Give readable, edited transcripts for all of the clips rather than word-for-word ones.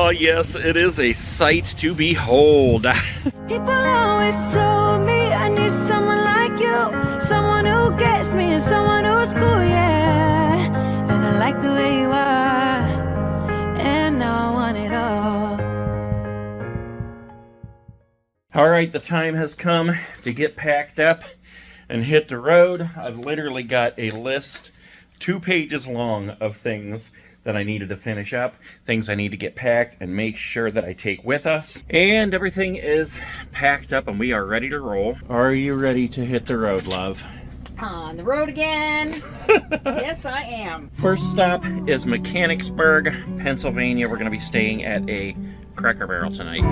Oh, yes, it is a sight to behold. People always told me I need someone like you, someone who gets me and someone who's cool, yeah. And I like the way you are, and now I want it all. All right, the time has come to get packed up and hit the road. I've literally got a list 2 pages long of things that I needed to finish up, things I need to get packed and make sure that I take with us. And everything is packed up and we are ready to roll. Are you ready to hit the road, love? On the road again. Yes, I am. First stop is Mechanicsburg, Pennsylvania. We're going to be staying at a Cracker Barrel tonight.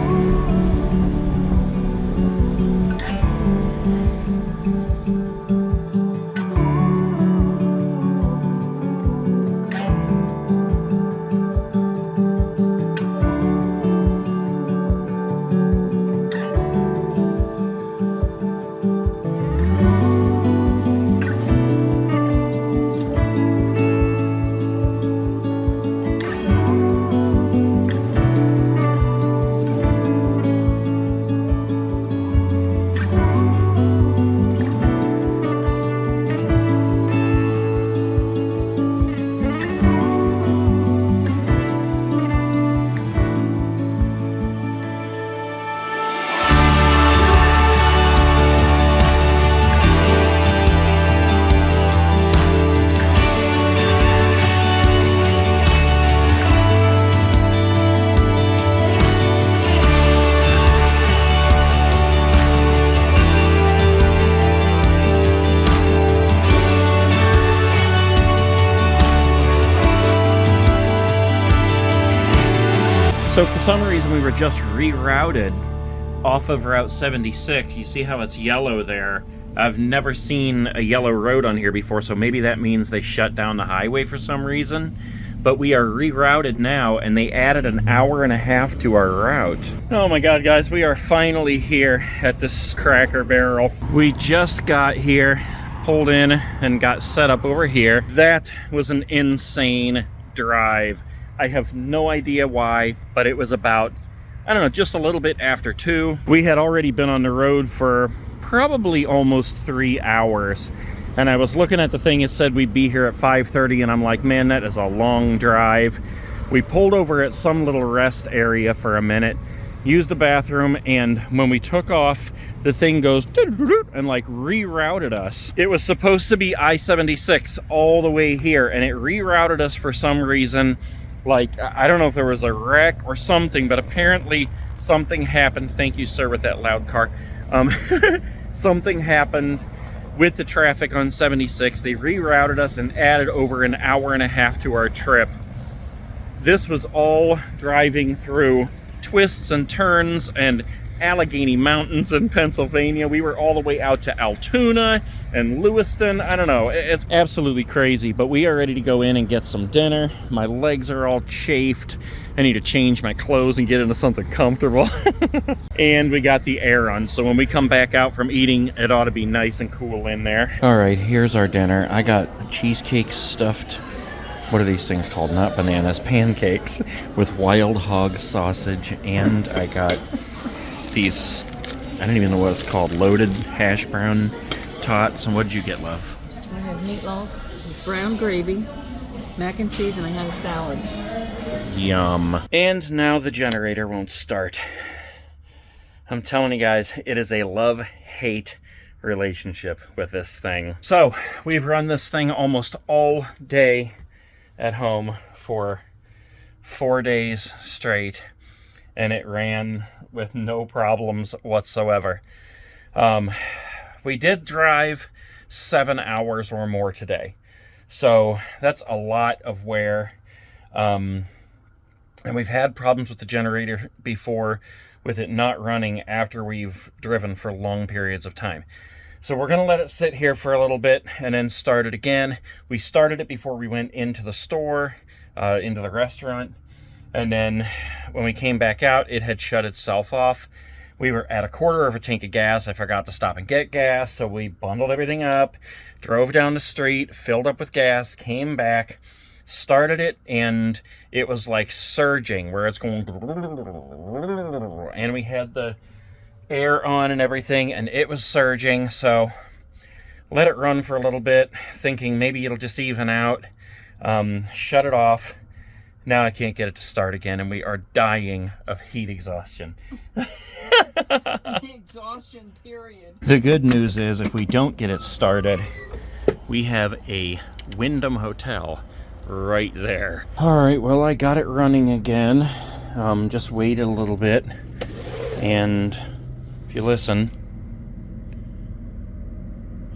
So for some reason we were just rerouted off of Route 76. You see how it's yellow there? I've never seen a yellow road on here before, so maybe that means they shut down the highway for some reason. But we are rerouted now, and they added an hour and a half to our route. Oh my god, guys, we are finally here at this Cracker Barrel. We just got here, pulled in, and got set up over here. That was an insane drive. I have no idea why, but it was about, I don't know, just a little bit after 2. We had already been on the road for probably almost 3 hours. And I was looking at the thing, it said we'd be here at 5:30, and I'm like, man, that is a long drive. We pulled over at some little rest area for a minute, used the bathroom, and when we took off, the thing goes and like rerouted us. It was supposed to be I-76 all the way here, and it rerouted us for some reason. Like, I don't know if there was a wreck or something, but apparently something happened. Thank you, sir, with that loud car. Something happened with the traffic on 76. They rerouted us and added over an hour and a half to our trip. This was all driving through twists and turns and Allegheny Mountains in Pennsylvania. We were all the way out to Altoona and Lewiston. I don't know. It's absolutely crazy, but we are ready to go in and get some dinner. My legs are all chafed. I need to change my clothes and get into something comfortable. And we got the air on, so when we come back out from eating, it ought to be nice and cool in there. All right, here's our dinner. I got cheesecake stuffed, what are these things called? Not bananas, pancakes with wild hog sausage, and I got these, I don't even know what it's called, loaded hash brown tots. And what did you get, love? I had meatloaf with brown gravy, mac and cheese, and I had a salad. Yum. And now the generator won't start. I'm telling you guys, it is a love-hate relationship with this thing. So, we've run this thing almost all day at home for 4 days straight, and it ran with no problems whatsoever. We did drive 7 hours or more today, so that's a lot of wear. And we've had problems with the generator before, with it not running after we've driven for long periods of time. So we're going to let it sit here for a little bit and then start it again. We started it before we went into the store, into the restaurant. And then when we came back out, it had shut itself off. We were at a quarter of a tank of gas. I forgot to stop and get gas, so we bundled everything up, drove down the street, filled up with gas, came back, started it, and it was like surging, where it's going, and we had the air on and everything, and it was surging. So let it run for a little bit, thinking maybe it'll just even out. Shut it off. Now I can't get it to start again, and we are dying of heat exhaustion. Exhaustion, period. The good news is, if we don't get it started, we have a Wyndham Hotel right there. All right, well, I got it running again. Just waited a little bit, and if you listen,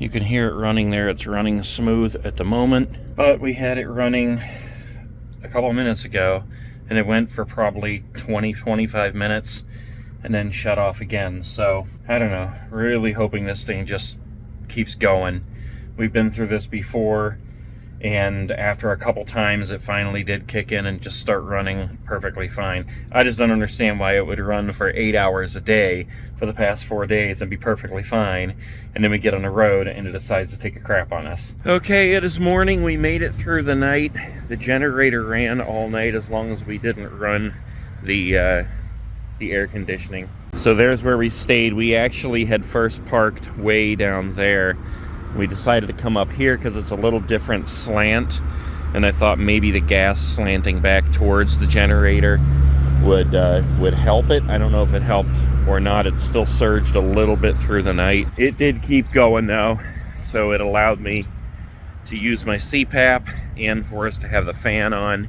you can hear it running there. It's running smooth at the moment, but we had it running a couple minutes ago, and it went for probably 20-25 minutes and then shut off again. So I don't know, really hoping this thing just keeps going. We've been through this before, and after a couple times it finally did kick in and just start running perfectly fine. I just don't understand why it would run for 8 hours a day for the past 4 days and be perfectly fine, and then we get on the road and it decides to take a crap on us. Okay, it is morning. We made it through the night. The generator ran all night as long as we didn't run the air conditioning. So there's where we stayed. We actually had first parked way down there. We decided to come up here because it's a little different slant, and I thought maybe the gas slanting back towards the generator would help it. I don't know if it helped or not. It still surged a little bit through the night. It did keep going though, so it allowed me to use my CPAP and for us to have the fan on.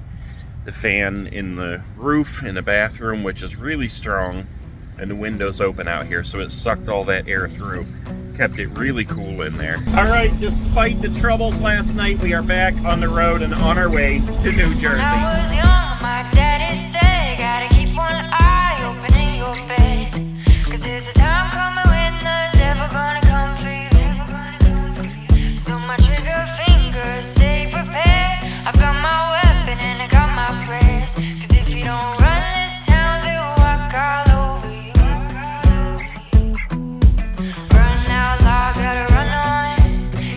The fan in the roof in the bathroom, which is really strong, and the windows open out here, so it sucked all that air through. Kept it really cool in there. All right, despite the troubles last night, we are back on the road and on our way to New Jersey. When I was young, my daddy said, gotta keep one eye open in your bed, 'cause there's a time coming when the devil gonna come for you. So my trigger fingers, stay prepared. I've got my weapon and I got my prayers, 'cause if you don't run this town, they'll walk all over you. Run out loud, gotta run on.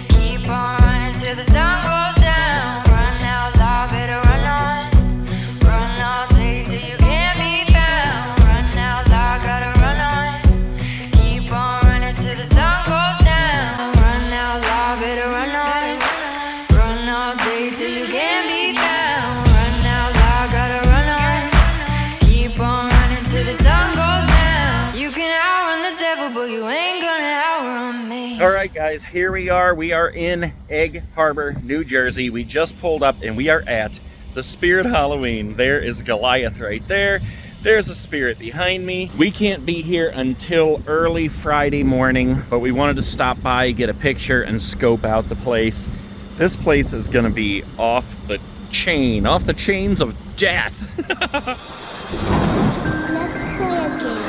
Keep on running till the sun goes down. Run out loud, better run on. Run all day till you can't be found. Run out loud, gotta run on. Keep on running till the sun goes down. Run out loud, better run on. Run all day till you can't be found. Run out loud, gotta run on. Keep on running till the sun goes down. You can outrun the devil, but you ain't gonna outrun me. All right, guys, here we are. We are in Egg Harbor, New Jersey. We just pulled up and we are at the Spirit Halloween. There is Goliath right there. There's a spirit behind me. We can't be here until early Friday morning, but we wanted to stop by, get a picture, and scope out the place. This place is gonna be off the chains of death. Let's play a game.